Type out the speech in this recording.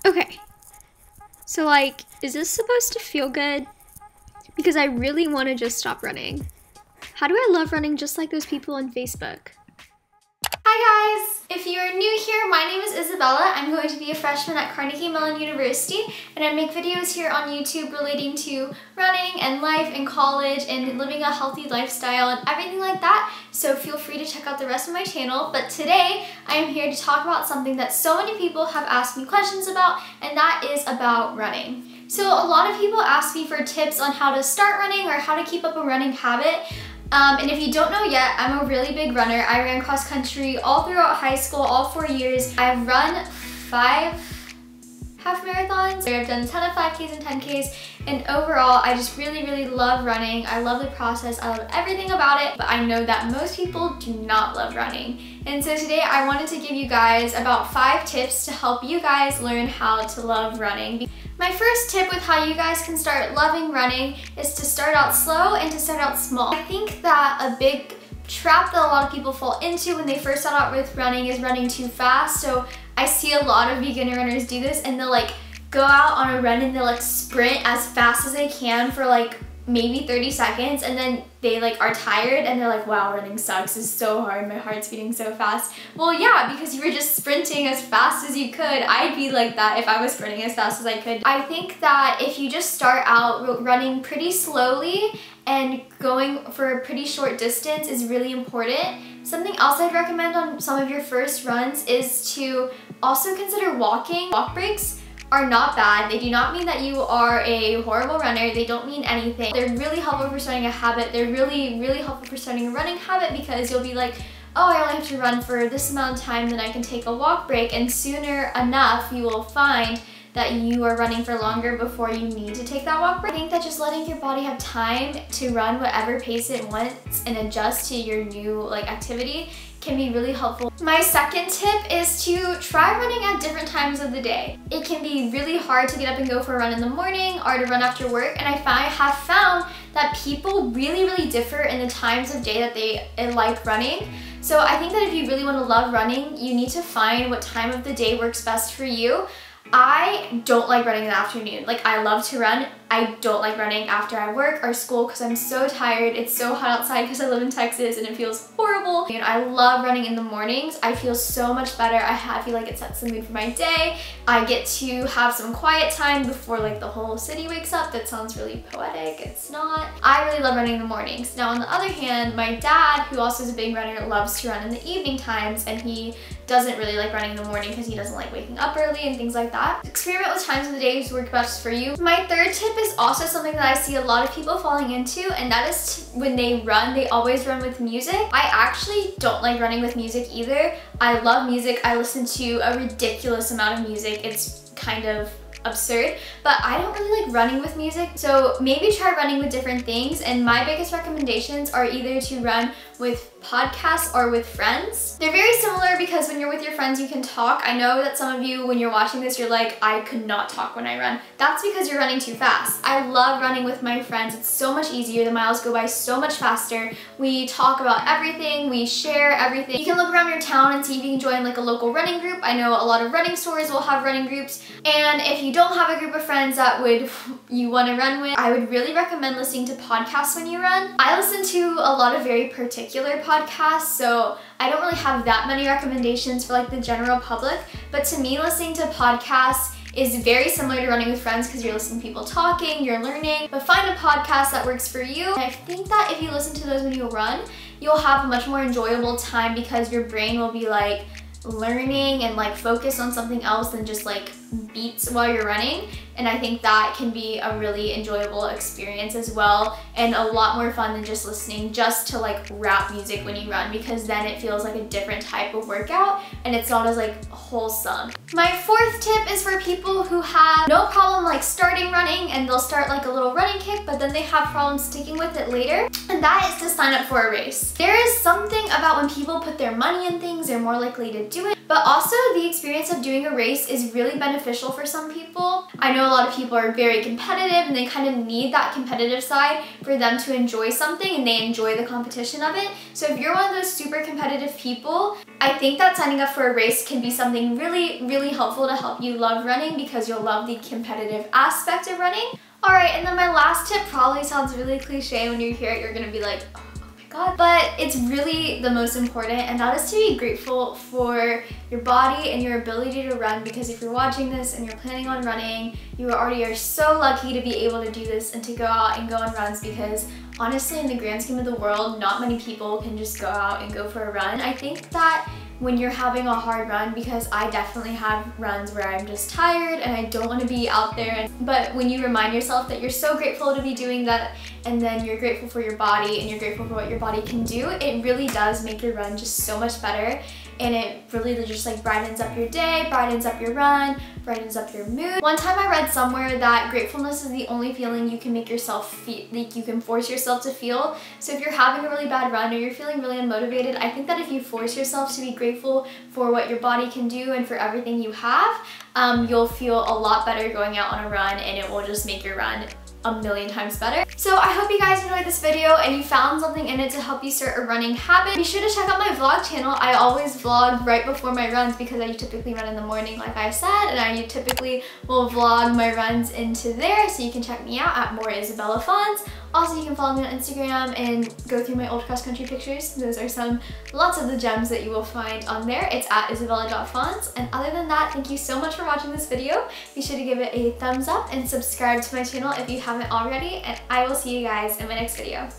Okay, so like, is this supposed to feel good? Because I really want to just stop running. How do I love running just like those people on Facebook? Hi guys! If you are new here, my name is Isabella. I'm going to be a freshman at Carnegie Mellon University, and I make videos here on YouTube relating to running and life and college and living a healthy lifestyle and everything like that. So feel free to check out the rest of my channel. But today, I am here to talk about something that so many people have asked me questions about, and that is about running. So a lot of people ask me for tips on how to start running or how to keep up a running habit. And if you don't know yet, I'm a really big runner. I ran cross country all throughout high school, all 4 years. I've run 5 half marathons. I've done a ton of 5Ks and 10Ks. And overall, I just really love running. I love the process. I love everything about it. But I know that most people do not love running. And so today I wanted to give you guys about 5 tips to help you guys learn how to love running. My first tip with how you guys can start loving running is to start out slow and to start out small. I think that a big trap that a lot of people fall into when they first start out with running is running too fast. So I see a lot of beginner runners do this, and they'll like go out on a run and they'll like sprint as fast as they can for like maybe 30 seconds, and then they like are tired and they're like, wow, running sucks, it's so hard, my heart's beating so fast. Well, yeah, because you were just sprinting as fast as you could. I'd be like that if I was sprinting as fast as I could. I think that if you just start out running pretty slowly and going for a pretty short distance is really important. Something else I'd recommend on some of your first runs is to also consider walking. Walk breaks are not bad. They do not mean that you are a horrible runner. They don't mean anything. They're really helpful for starting a habit. They're really helpful for starting a running habit, because you'll be like, oh, I only have to run for this amount of time, then I can take a walk break, and sooner enough you will find that you are running for longer before you need to take that walk break. I think that just letting your body have time to run whatever pace it wants and adjust to your new activity can be really helpful. My second tip is to try running at different times of the day. It can be really hard to get up and go for a run in the morning or to run after work, and I have found that people really differ in the times of day that they like running. So I think that if you really want to love running, you need to find what time of the day works best for you. I don't like running in the afternoon. Like, I love to run. I don't like running after I work or school because I'm so tired. It's so hot outside because I live in Texas and it feels horrible. And I love running in the mornings. I feel so much better. I feel like it sets the mood for my day. I get to have some quiet time before the whole city wakes up. That sounds really poetic. It's not. I really love running in the mornings. Now, on the other hand, my dad, who also is a big runner, loves to run in the evening times, and he doesn't really like running in the morning because he doesn't like waking up early and things like that. Experiment with times of the day to work best for you. My third tip is also something that I see a lot of people falling into, and that is when they run, they always run with music. I actually don't like running with music either. I love music. I listen to a ridiculous amount of music. It's kind of absurd, but I don't really like running with music. So maybe try running with different things, and my biggest recommendations are either to run with podcasts or with friends. They're very similar because when you're with your friends, you can talk. I know that some of you, when you're watching this, you're like, I could not talk when I run. That's because you're running too fast. I love running with my friends. It's so much easier. The miles go by so much faster. We talk about everything. We share everything. You can look around your town and see if you can join a local running group. I know a lot of running stores will have running groups. And if you don't have a group of friends that you want to run with, I would really recommend listening to podcasts when you run. I listen to a lot of very particular podcasts, so I don't really have that many recommendations for the general public, but to me, listening to podcasts is very similar to running with friends because you're listening to people talking, you're learning, but find a podcast that works for you. And I think that if you listen to those when you run, you'll have a much more enjoyable time because your brain will be learning and focus on something else than just beats while you're running. And I think that can be a really enjoyable experience as well, and a lot more fun than just listening just to rap music when you run, because then it feels like a different type of workout and it's not as wholesome. My fourth tip is for people who have no problem starting running, and they'll start a little running kick, but then they have problems sticking with it later, and that is to sign up for a race. There is something about when people put their money in things, they're more likely to do it, But also the experience of doing a race is really beneficial for some people. I know a lot of people are very competitive and they kind of need that competitive side for them to enjoy something, and they enjoy the competition of it. So if you're one of those super competitive people, I think that signing up for a race can be something really, really helpful to help you love running, because you'll love the competitive aspect of running. Alright, and then my last tip probably sounds really cliche. When you hear it, you're gonna be like, oh my god. But it's really the most important, and that is to be grateful for your body and your ability to run, because if you're watching this and you're planning on running, you already are so lucky to be able to do this and to go out and go on runs, because honestly, in the grand scheme of the world, not many people can just go out and go for a run. I think that when you're having a hard run, because I definitely have runs where I'm just tired and I don't want to be out there, but when you remind yourself that you're so grateful to be doing that, and then you're grateful for your body and you're grateful for what your body can do, it really does make your run just so much better. And it really just like brightens up your day, brightens up your run, brightens up your mood. One time I read somewhere that gratefulness is the only feeling you can make yourself feel, like you can force yourself to feel. So if you're having a really bad run or you're feeling really unmotivated, I think that if you force yourself to be grateful for what your body can do and for everything you have, you'll feel a lot better going out on a run, and it will just make your run a million times better. So I hope you guys enjoyed this video and you found something in it to help you start a running habit. Be sure to check out my vlog channel. I always vlog right before my runs, because I typically run in the morning like I said, and I typically will vlog my runs into there, so you can check me out at More Isabella Fonts. Also, you can follow me on Instagram and go through my old cross-country pictures. Those are lots of the gems that you will find on there. It's at isabella.fonts. And other than that, thank you so much for watching this video. Be sure to give it a thumbs up and subscribe to my channel if you haven't already, and I will see you guys in my next video.